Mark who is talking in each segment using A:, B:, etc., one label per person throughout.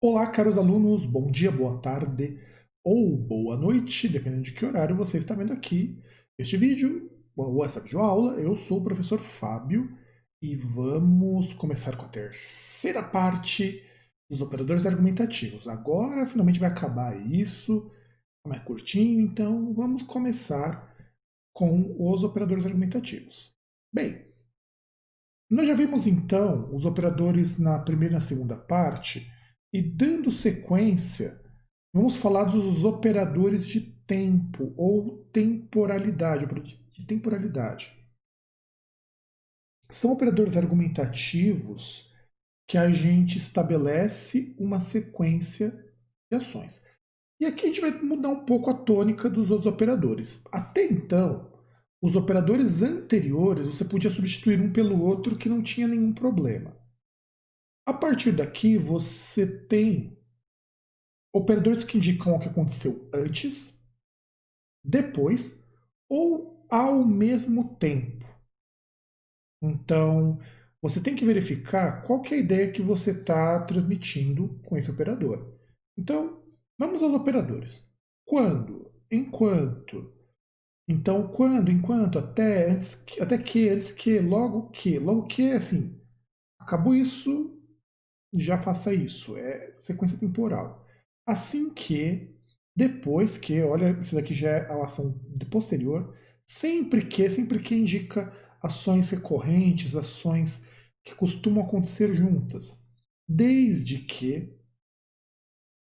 A: Olá, caros alunos, bom dia, boa tarde ou boa noite, dependendo de que horário você está vendo aqui este vídeo ou essa videoaula. Eu sou o professor Fábio e vamos começar com a terceira parte dos operadores argumentativos. Agora finalmente vai acabar isso, é mais curtinho, então vamos começar com os operadores argumentativos. Bem, nós já vimos então os operadores na primeira e na segunda parte, e dando sequência, vamos falar dos operadores de tempo ou temporalidade, de temporalidade. São operadores argumentativos que a gente estabelece uma sequência de ações. E aqui a gente vai mudar um pouco a tônica dos outros operadores. Até então, os operadores anteriores você podia substituir um pelo outro que não tinha nenhum problema. A partir daqui, você tem operadores que indicam o que aconteceu antes, depois ou ao mesmo tempo. Então, você tem que verificar qual que é a ideia que você está transmitindo com esse operador. Então, vamos aos operadores. Quando, enquanto. Então, quando, enquanto, até, antes que, logo que. Logo que, assim, acabou isso, já faça isso. É sequência temporal. Assim que, depois que, olha, isso daqui já é a ação posterior, sempre que indica ações recorrentes, ações que costumam acontecer juntas. Desde que,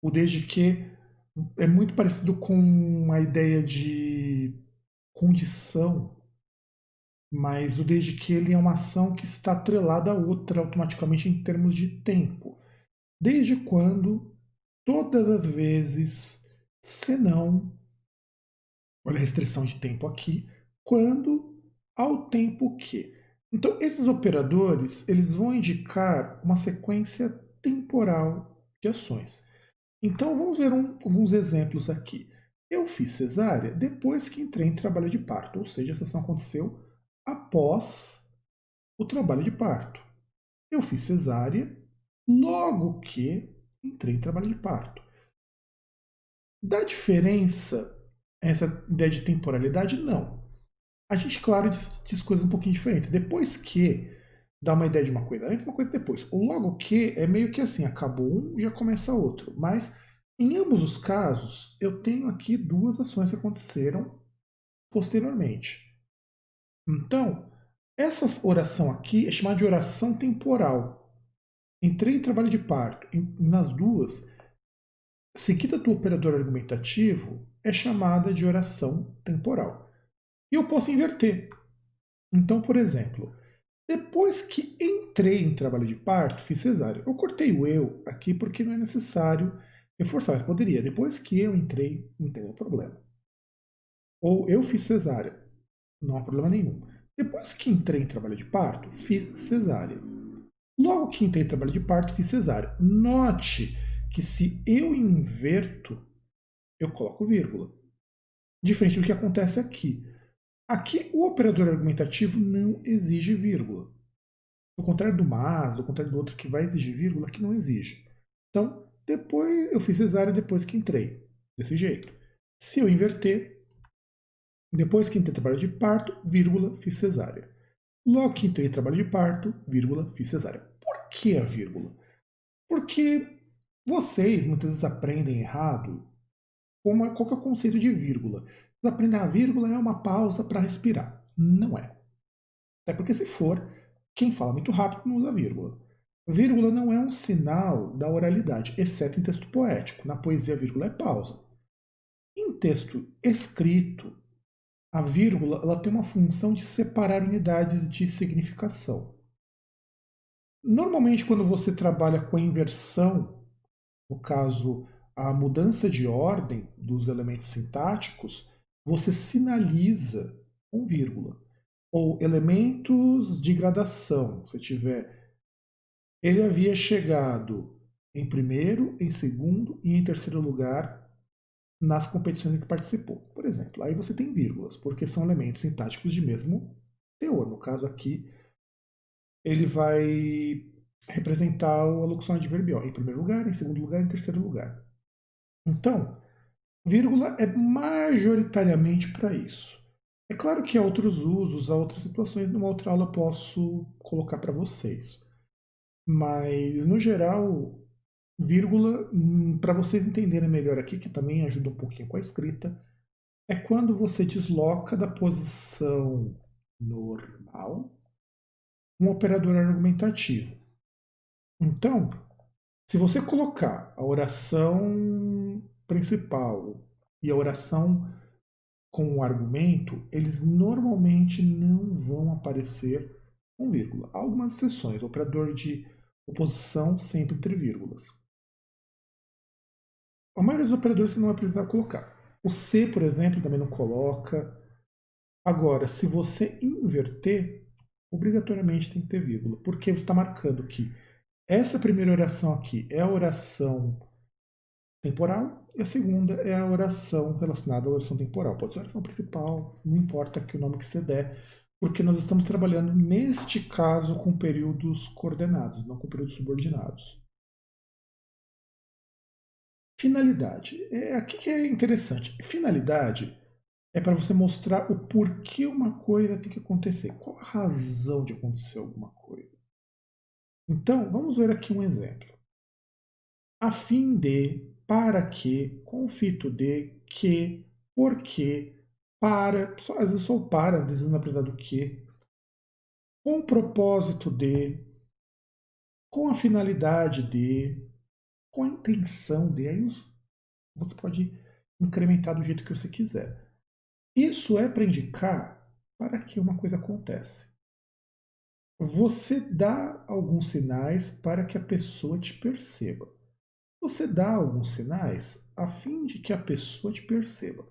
A: o desde que é muito parecido com a ideia de condição, mas o desde que ele é uma ação que está atrelada a outra automaticamente em termos de tempo. Desde quando, todas as vezes, senão, olha a restrição de tempo aqui, quando, ao tempo que. Então, esses operadores, eles vão indicar uma sequência temporal de ações. Então, vamos ver alguns exemplos aqui. Eu fiz cesárea depois que entrei em trabalho de parto, ou seja, essa ação aconteceu após o trabalho de parto. Eu fiz cesárea logo que entrei em trabalho de parto. Dá diferença essa ideia de temporalidade? Não. A gente, claro, diz coisas um pouquinho diferentes. Depois que dá uma ideia de uma coisa antes, uma coisa depois. O logo que é meio que assim, acabou um, já começa outro. Mas em ambos os casos, eu tenho aqui duas ações que aconteceram posteriormente. Então, essa oração aqui é chamada de oração temporal. Entrei em trabalho de parto. Nas duas, seguida do operador argumentativo, é chamada de oração temporal. E eu posso inverter. Então, por exemplo, depois que entrei em trabalho de parto, fiz cesárea. Eu cortei o eu aqui porque não é necessário reforçar, mas poderia. Depois que eu entrei, não tem nenhum problema. Ou eu fiz cesárea, não há problema nenhum. Depois que entrei em trabalho de parto, fiz cesárea. Logo que entrei em trabalho de parto, fiz cesárea. Note que se eu inverto, eu coloco vírgula. Diferente do que acontece aqui. Aqui, o operador argumentativo não exige vírgula. Ao contrário do mas, ao contrário do outro que vai exigir vírgula, aqui não exige. Então, depois eu fiz cesárea depois que entrei. Desse jeito. Se eu inverter, depois que entrei em trabalho de parto, vírgula, fiz cesárea. Logo que entrei em trabalho de parto, vírgula, fiz cesárea. Por que a vírgula? Porque vocês muitas vezes aprendem errado qual que é o conceito de vírgula. Vocês aprendem a vírgula é uma pausa para respirar. Não é. Até porque se for, quem fala muito rápido não usa vírgula. Vírgula não é um sinal da oralidade, exceto em texto poético. Na poesia, a vírgula é pausa. Em texto escrito, a vírgula ela tem uma função de separar unidades de significação. Normalmente, quando você trabalha com a inversão, no caso, a mudança de ordem dos elementos sintáticos, você sinaliza com vírgula. Ou elementos de gradação. Se tiver, ele havia chegado em primeiro, em segundo e em terceiro lugar nas competições em que participou. Por exemplo, aí você tem vírgulas, porque são elementos sintáticos de mesmo teor. No caso aqui, ele vai representar a locução adverbial, em primeiro lugar, em segundo lugar, em terceiro lugar. Então, vírgula é majoritariamente para isso. É claro que há outros usos, há outras situações, numa outra aula eu posso colocar para vocês. Mas, no geral, vírgula, para vocês entenderem melhor aqui, que também ajuda um pouquinho com a escrita, é quando você desloca da posição normal um operador argumentativo. Então, se você colocar a oração principal e a oração com o argumento, eles normalmente não vão aparecer com vírgula. Há algumas exceções, o operador de oposição sempre entre vírgulas. A maioria dos operadores você não vai precisar colocar. O C, por exemplo, também não coloca. Agora, se você inverter, obrigatoriamente tem que ter vírgula, porque você está marcando que essa primeira oração aqui é a oração temporal e a segunda é a oração relacionada à oração temporal. Pode ser a oração principal, não importa que o nome que você der, porque nós estamos trabalhando, neste caso, com períodos coordenados, não com períodos subordinados. Finalidade. Aqui que é interessante. Finalidade é para você mostrar o porquê uma coisa tem que acontecer. Qual a razão de acontecer alguma coisa? Então, vamos ver aqui um exemplo. A fim de, para que, confito de, que, porque, para, às vezes só o para, às vezes não precisa do que, com o propósito de, com a finalidade de, com a intenção de, aí você pode incrementar do jeito que você quiser. Isso é para indicar para que uma coisa acontece. Você dá alguns sinais para que a pessoa te perceba. Você dá alguns sinais a fim de que a pessoa te perceba.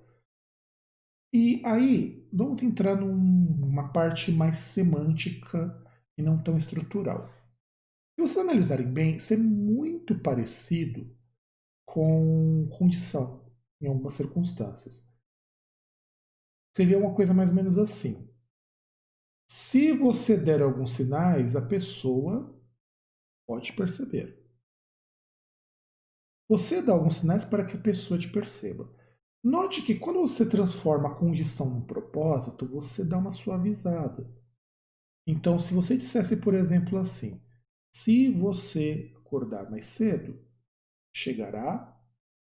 A: E aí, vamos entrar numa parte mais semântica e não tão estrutural. Se vocês analisarem bem, isso é muito parecido com condição, em algumas circunstâncias. Seria uma coisa mais ou menos assim. Se você der alguns sinais, a pessoa pode perceber. Você dá alguns sinais para que a pessoa te perceba. Note que quando você transforma a condição num propósito, você dá uma suavizada. Então, se você dissesse, por exemplo, assim: se você acordar mais cedo, chegará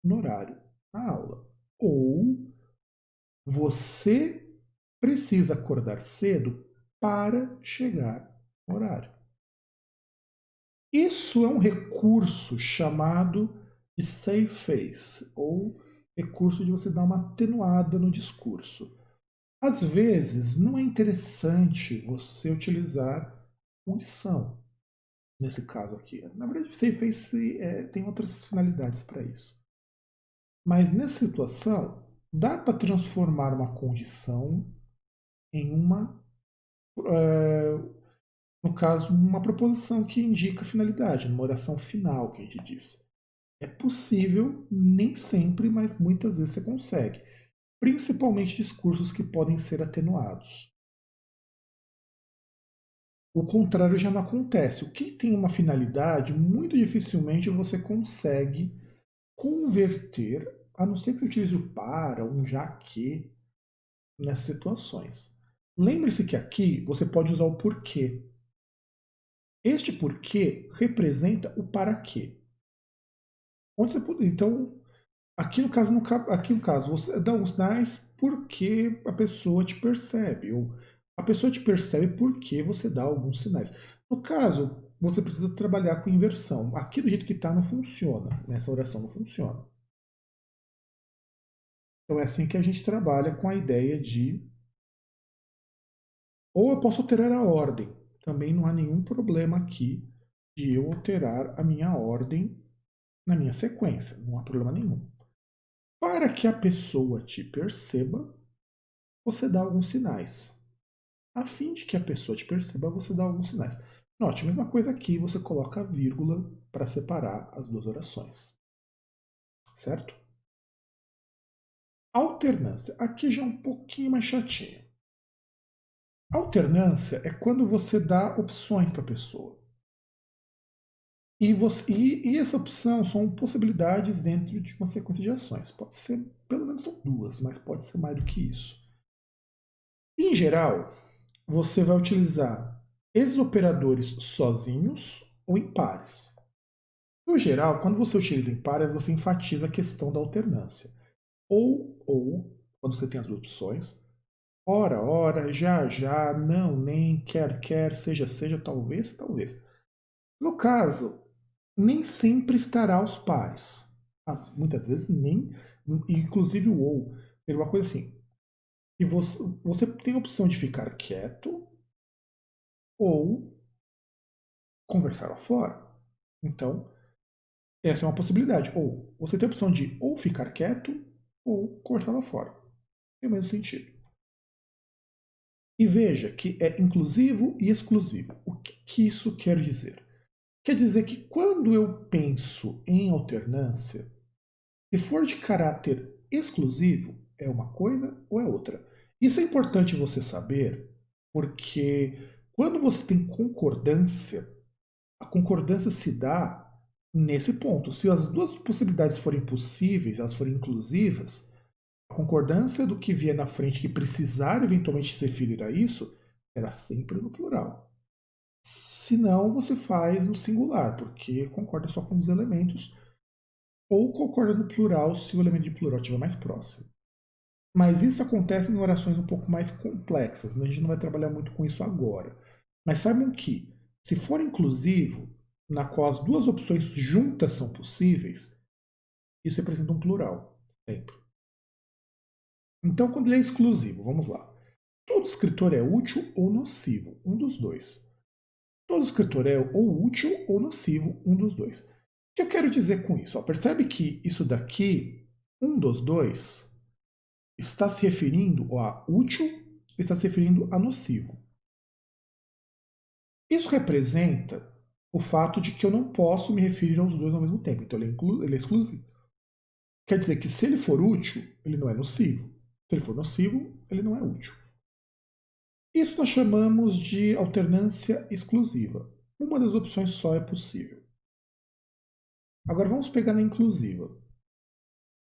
A: no horário na aula. Ou você precisa acordar cedo para chegar no horário. Isso é um recurso chamado de save face, ou recurso de você dar uma atenuada no discurso. Às vezes, não é interessante você utilizar condição, nesse caso aqui. Na verdade, o save face tem outras finalidades para isso. Mas nessa situação, dá para transformar uma condição em uma, no caso, uma proposição que indica finalidade, uma oração final que a gente diz. É possível, nem sempre, mas muitas vezes você consegue. Principalmente discursos que podem ser atenuados. O contrário já não acontece. O que tem uma finalidade, muito dificilmente você consegue converter, a não ser que utilize o para, um já que, nessas situações. Lembre-se que aqui você pode usar o porquê. Este porquê representa o para quê. Então, aqui no caso, você dá uns sinais porque a pessoa te percebe, ou a pessoa te percebe porque você dá alguns sinais. No caso, você precisa trabalhar com inversão. Aqui do jeito que está não funciona, nessa oração não funciona. Então é assim que a gente trabalha com a ideia de. Ou eu posso alterar a ordem. Também não há nenhum problema aqui de eu alterar a minha ordem na minha sequência. Não há problema nenhum. Para que a pessoa te perceba, você dá alguns sinais. A fim de que a pessoa te perceba, você dá alguns sinais. Note, a mesma coisa aqui, você coloca a vírgula para separar as duas orações. Certo? Alternância. Aqui já é um pouquinho mais chatinho. Alternância é quando você dá opções para a pessoa. E essa opção são possibilidades dentro de uma sequência de ações. Pode ser, pelo menos são duas, mas pode ser mais do que isso. Em geral, você vai utilizar esses operadores sozinhos ou em pares. No geral, quando você utiliza em pares, você enfatiza a questão da alternância. Ou, quando você tem as duas opções, ora, ora, já, já, não, nem, quer, quer, seja, seja, talvez, talvez. No caso, nem sempre estará aos pares. Muitas vezes nem, inclusive o ou. Seria uma coisa assim. E você tem a opção de ficar quieto ou conversar lá fora. Então, essa é uma possibilidade. Ou você tem a opção de ou ficar quieto ou conversar lá fora. Tem o mesmo sentido. E veja que é inclusivo e exclusivo. O que isso quer dizer? Quer dizer que quando eu penso em alternância, se for de caráter exclusivo, é uma coisa ou é outra. Isso é importante você saber, porque quando você tem concordância, a concordância se dá nesse ponto. Se as duas possibilidades forem possíveis, elas forem inclusivas, a concordância do que vier na frente que precisar eventualmente se referir a isso será sempre no plural. Se não, você faz no singular, porque concorda só com os elementos, ou concorda no plural se o elemento de plural estiver mais próximo. Mas isso acontece em orações um pouco mais complexas, né? A gente não vai trabalhar muito com isso agora. Mas saibam que, se for inclusivo, na qual as duas opções juntas são possíveis, isso representa um plural, sempre. Então, quando ele é exclusivo, vamos lá. Todo escritor é útil ou nocivo, um dos dois. Todo escritor é ou útil ou nocivo, um dos dois. O que eu quero dizer com isso? Ó, percebe que isso daqui, um dos dois, está se referindo a útil, está se referindo a nocivo. Isso representa o fato de que eu não posso me referir aos dois ao mesmo tempo. Então ele é exclusivo. Quer dizer que se ele for útil, ele não é nocivo. Se ele for nocivo, ele não é útil. Isso nós chamamos de alternância exclusiva. Uma das opções só é possível. Agora vamos pegar na inclusiva.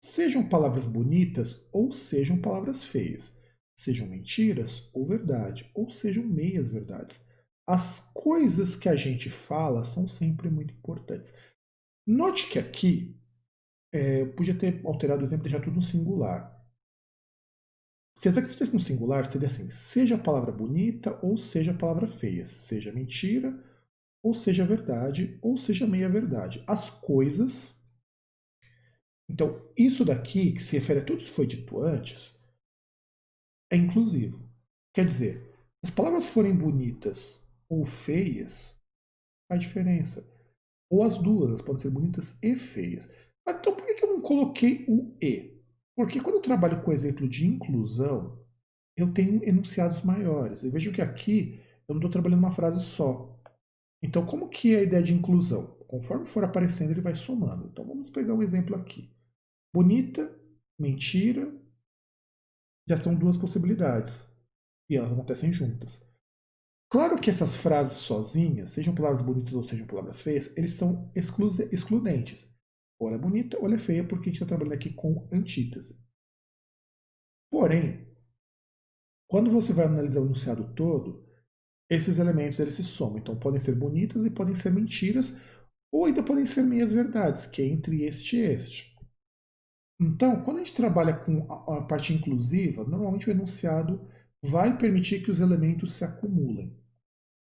A: Sejam palavras bonitas ou sejam palavras feias. Sejam mentiras ou verdade, ou sejam meias verdades. As coisas que a gente fala são sempre muito importantes. Note que aqui, eu podia ter alterado o exemplo e deixar tudo no singular. Se essa aqui estivesse no singular, seria assim: seja a palavra bonita ou seja a palavra feia, seja mentira ou seja verdade, ou seja meia verdade. As coisas. Então, isso daqui, que se refere a tudo isso que foi dito antes, é inclusivo. Quer dizer, se as palavras forem bonitas ou feias, faz diferença. Ou as duas, elas podem ser bonitas e feias. Mas então por que eu não coloquei o e? Porque quando eu trabalho com o exemplo de inclusão, eu tenho enunciados maiores. E vejo que aqui eu não estou trabalhando uma frase só. Então, como que é a ideia de inclusão? Conforme for aparecendo, ele vai somando. Então, vamos pegar um exemplo aqui. Bonita, mentira, já são duas possibilidades. E elas acontecem juntas. Claro que essas frases sozinhas, sejam palavras bonitas ou sejam palavras feias, eles são excludentes. Ou ela é bonita ou ela é feia, porque a gente está trabalhando aqui com antítese. Porém, quando você vai analisar o enunciado todo, esses elementos eles se somam. Então podem ser bonitas e podem ser mentiras, ou ainda podem ser meias verdades, que é entre este e este. Então, quando a gente trabalha com a parte inclusiva, normalmente o enunciado vai permitir que os elementos se acumulem.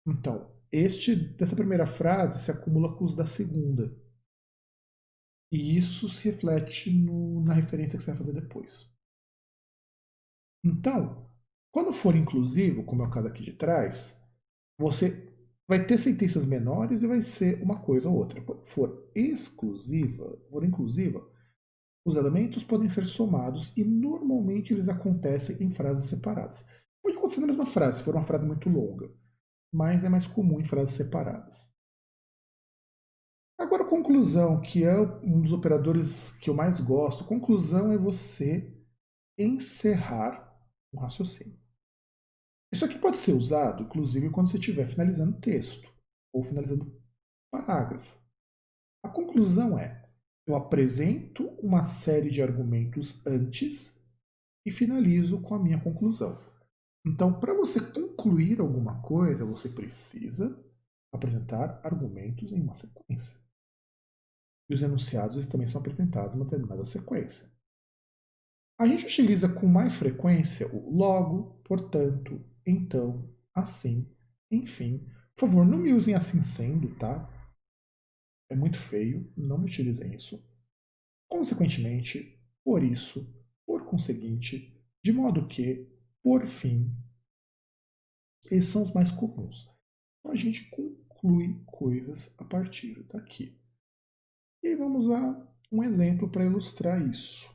A: Então, este dessa primeira frase se acumula com os da segunda. E isso se reflete na referência que você vai fazer depois. Então, quando for inclusivo, como é o caso aqui de trás, você vai ter sentenças menores e vai ser uma coisa ou outra. Quando for exclusiva, for inclusiva, os elementos podem ser somados e normalmente eles acontecem em frases separadas. Pode acontecer na mesma frase, se for uma frase muito longa, mas é mais comum em frases separadas. Agora, conclusão, que é um dos operadores que eu mais gosto. Conclusão é você encerrar um raciocínio. Isso aqui pode ser usado, inclusive, quando você estiver finalizando texto ou finalizando parágrafo. A conclusão é, eu apresento uma série de argumentos antes e finalizo com a minha conclusão. Então, para você concluir alguma coisa, você precisa apresentar argumentos em uma sequência. E os enunciados também são apresentados em uma determinada sequência. A gente utiliza com mais frequência o logo, portanto, então, assim, enfim. Por favor, não me usem assim sendo, tá? É muito feio, não me utilizem isso. Consequentemente, por isso, por conseguinte, de modo que, por fim, esses são os mais comuns. Então a gente conclui coisas a partir daqui. E aí vamos a um exemplo para ilustrar isso.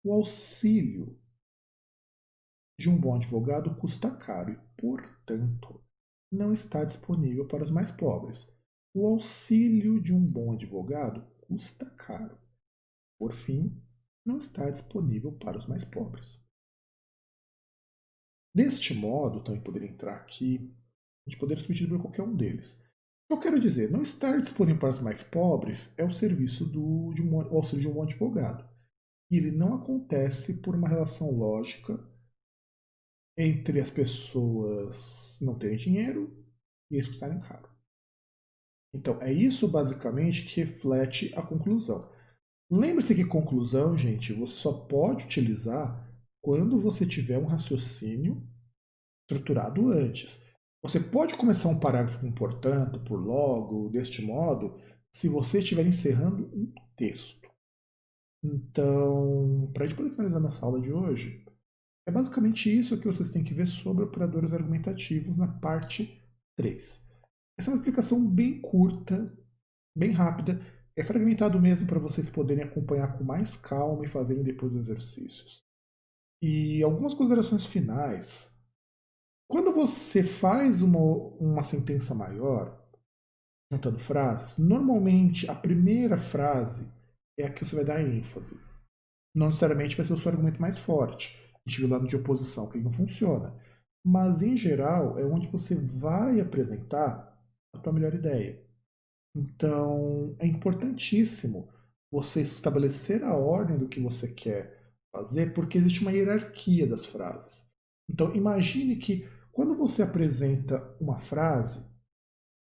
A: O auxílio de um bom advogado custa caro e, portanto, não está disponível para os mais pobres. O auxílio de um bom advogado custa caro. Por fim, não está disponível para os mais pobres. Deste modo, também poderia entrar aqui, a gente poderia substituir por qualquer um deles. O que eu quero dizer, não estar disponível para os mais pobres é o serviço de um auxílio de um bom advogado. E ele não acontece por uma relação lógica entre as pessoas não terem dinheiro e eles custarem caro. Então, é isso basicamente que reflete a conclusão. Lembre-se que conclusão, gente, você só pode utilizar quando você tiver um raciocínio estruturado antes. Você pode começar um parágrafo com portanto, por logo, deste modo, se você estiver encerrando um texto. Então, para a gente poder finalizar nossa aula de hoje, é basicamente isso que vocês têm que ver sobre operadores argumentativos na parte 3. Essa é uma explicação bem curta, bem rápida, é fragmentado mesmo para vocês poderem acompanhar com mais calma e fazerem depois os exercícios. E algumas considerações finais. Quando você faz uma sentença maior, juntando frases, normalmente a primeira frase é a que você vai dar ênfase. Não necessariamente vai ser o seu argumento mais forte. A gente viu lá no de oposição que não funciona. Mas, em geral, é onde você vai apresentar a tua melhor ideia. Então, é importantíssimo você estabelecer a ordem do que você quer fazer, porque existe uma hierarquia das frases. Então, imagine que quando você apresenta uma frase,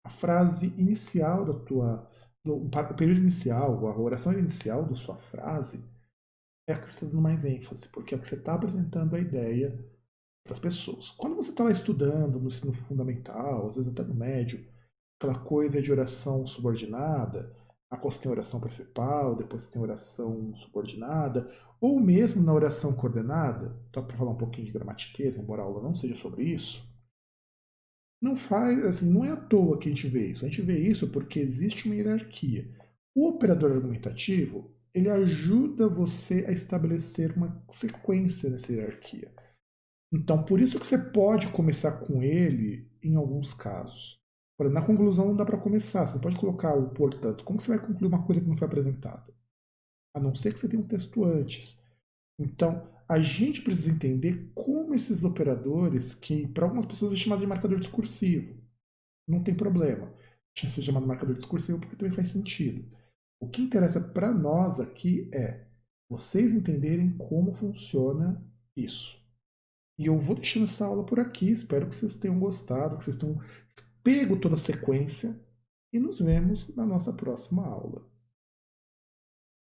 A: a frase inicial da tua, o período inicial, a oração inicial da sua frase é a que você está dando mais ênfase, porque é o que você está apresentando a ideia para as pessoas. Quando você está lá estudando no ensino fundamental, às vezes até no médio, aquela coisa de oração subordinada, a qual você tem oração principal, depois você tem oração subordinada, ou mesmo na oração coordenada, só para falar um pouquinho de gramatiquez, embora a aula não seja sobre isso, não faz, assim, não é à toa que a gente vê isso. A gente vê isso porque existe uma hierarquia. O operador argumentativo, ele ajuda você a estabelecer uma sequência nessa hierarquia. Então, por isso que você pode começar com ele em alguns casos. Na conclusão não dá para começar, você não pode colocar o portanto. Como você vai concluir uma coisa que não foi apresentada? A não ser que você tenha um texto antes. Então, a gente precisa entender como esses operadores, que para algumas pessoas é chamado de marcador discursivo, não tem problema. Deixa ser chamado de marcador discursivo porque também faz sentido. O que interessa para nós aqui é vocês entenderem como funciona isso. E eu vou deixando essa aula por aqui. Espero que vocês tenham gostado, que vocês tenham pego toda a sequência. E nos vemos na nossa próxima aula.